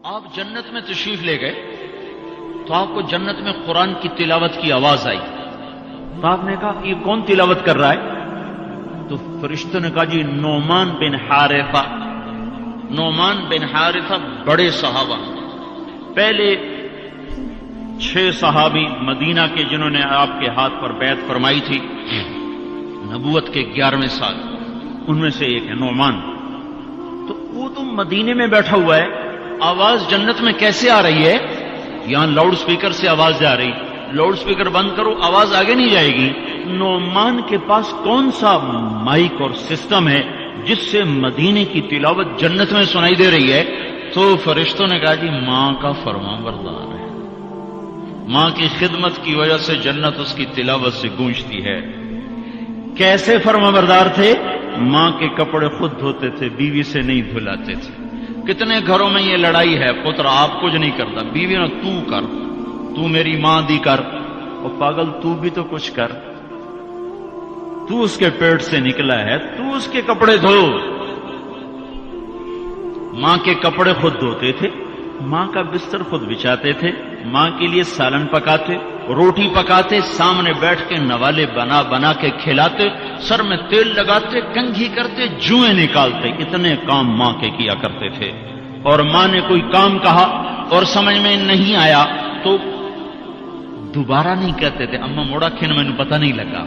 آپ جنت میں تشریف لے گئے تو آپ کو جنت میں قرآن کی تلاوت کی آواز آئی، تو آپ نے کہا یہ کون تلاوت کر رہا ہے؟ تو فرشتوں نے کہا جی نعمان بن حارثہ۔ نعمان بن حارثہ بڑے صحابہ، پہلے 6 صحابی مدینہ کے جنہوں نے آپ کے ہاتھ پر بیعت فرمائی تھی نبوت کے 11ویں سال، ان میں سے ایک ہے نعمان۔ تو وہ تو مدینے میں بیٹھا ہوا ہے، آواز جنت میں کیسے آ رہی ہے؟ یہاں لاؤڈ سپیکر سے آواز جا رہی، لاؤڈ سپیکر بند کرو آواز آگے نہیں جائے گی۔ نعمان کے پاس کون سا مائک اور سسٹم ہے جس سے مدینے کی تلاوت جنت میں سنائی دے رہی ہے؟ تو فرشتوں نے کہا جی ماں کا فرما بردار ہے، ماں کی خدمت کی وجہ سے جنت اس کی تلاوت سے گونجتی ہے۔ کیسے فرما بردار تھے؟ ماں کے کپڑے خود دھوتے تھے، بیوی سے نہیں دھلاتے تھے۔ کتنے گھروں میں یہ لڑائی ہے، پتر آپ کچھ نہیں کرتا، بیوی نے تو کر، تو میری ماں دی کر، اور پاگل تو بھی تو کچھ کر، تو اس کے پیٹ سے نکلا ہے، تو اس کے کپڑے دھو۔ ماں کے کپڑے خود دھوتے تھے، ماں کا بستر خود بچھاتے تھے، ماں کے لیے سالن پکاتے، روٹی پکاتے، سامنے بیٹھ کے نوالے بنا بنا کے کھلاتے، سر میں تیل لگاتے، کنگھی کرتے، جوئیں نکالتے، اتنے کام ماں کے کیا کرتے تھے۔ اور ماں نے کوئی کام کہا اور سمجھ میں نہیں آیا تو دوبارہ نہیں کہتے تھے اماں موڑا کھن میں پتہ نہیں لگا،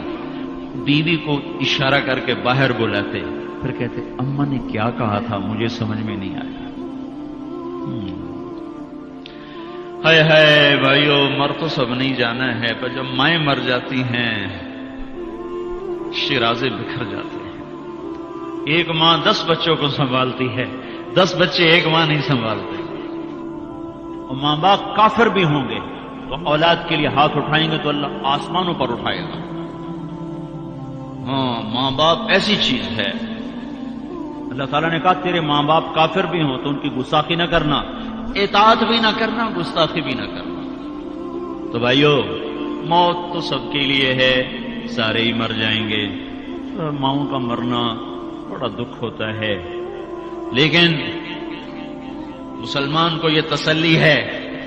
بیوی کو اشارہ کر کے باہر بلاتے، پھر کہتے اماں نے کیا کہا تھا مجھے سمجھ میں نہیں آیا۔ ہائے ہائے بھائیو، مر تو سب نہیں جانا ہے، پر جب مائیں مر جاتی ہیں شیرازے بکھر جاتے ہیں۔ ایک ماں 10 بچوں کو سنبھالتی ہے، 10 بچے ایک ماں نہیں سنبھالتے۔ اور ماں باپ کافر بھی ہوں گے تو اولاد کے لیے ہاتھ اٹھائیں گے تو اللہ آسمانوں پر اٹھائے گا۔ ہاں، ماں باپ ایسی چیز ہے، اللہ تعالیٰ نے کہا تیرے ماں باپ کافر بھی ہوں تو ان کی گستاخی نہ کرنا، اطاعت بھی نہ کرنا، گستاخی بھی نہ کرنا۔ تو بھائیو، موت تو سب کے لیے ہے، سارے ہی مر جائیں گے۔ ماؤں کا مرنا بڑا دکھ ہوتا ہے، لیکن مسلمان کو یہ تسلی ہے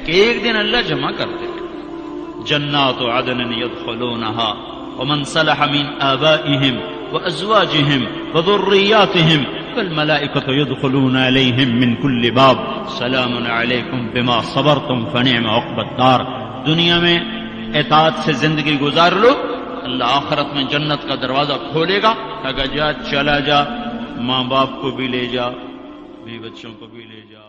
کہ ایک دن اللہ جمع کر دے گا۔ جنات عدن يدخلونها ومن صلح من آبائهم وأزواجهم وذرياتهم والملائكة يدخلون عليهم من كل باب سلام عليكم بما صبرتم فنعم عقبى الدار۔ دنیا میں اطاعت سے زندگی گزار لو، اللہ آخرت میں جنت کا دروازہ کھولے گا، اگر جا چلا جا، ماں باپ کو بھی لے جا، بیوی بچوں کو بھی لے جا۔